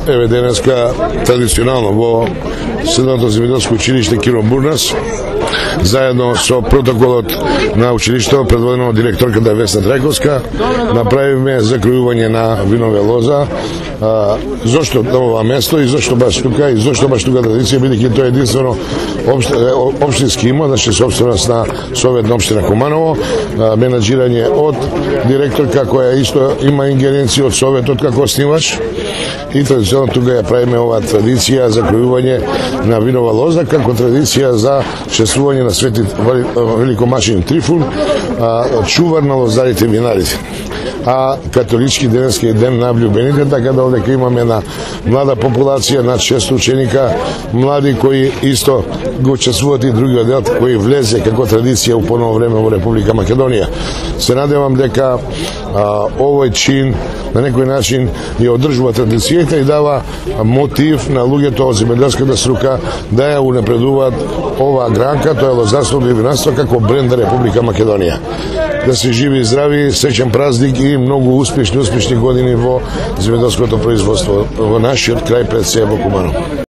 Еве денеска традиционално во Средното земјоделско училиште Киро Бурнас, заедно со протоколот на училиштето предводено од директорката Весна Трајковска, направивме закројување на винове лоза. Зошто на ова место и зошто баш тука традиција, бидејќи тоа е единствено општински имот, значи собственост на Совет на општина Куманово, менаџирање од директорка која исто има ингеренција од Советот како основач, и традиционно тука ја правиме оваа традиција за закројување на винова лоза како традиција за чествување на Свети Великомашин Трифун, чувар на лозарите и винарите. А католички денески ден на влюбените, така да овдека имаме една млада популација, над 600 ученика, млади кои исто го чествуваат и другиот дел кој влезе како традиција у поново време во Република Македонија. Се надевам дека овој чин на некој начин ја одржува традицијата и дава мотив на луѓето од земјоделската струка да ја унапредуваат оваа гранка, тоа е лозарството и винарство како бренд на Република Македонија. Да се живи и здрави, среќен празник и многу успешни години во земјоделското производство во нашиот крај пред се во Куманово.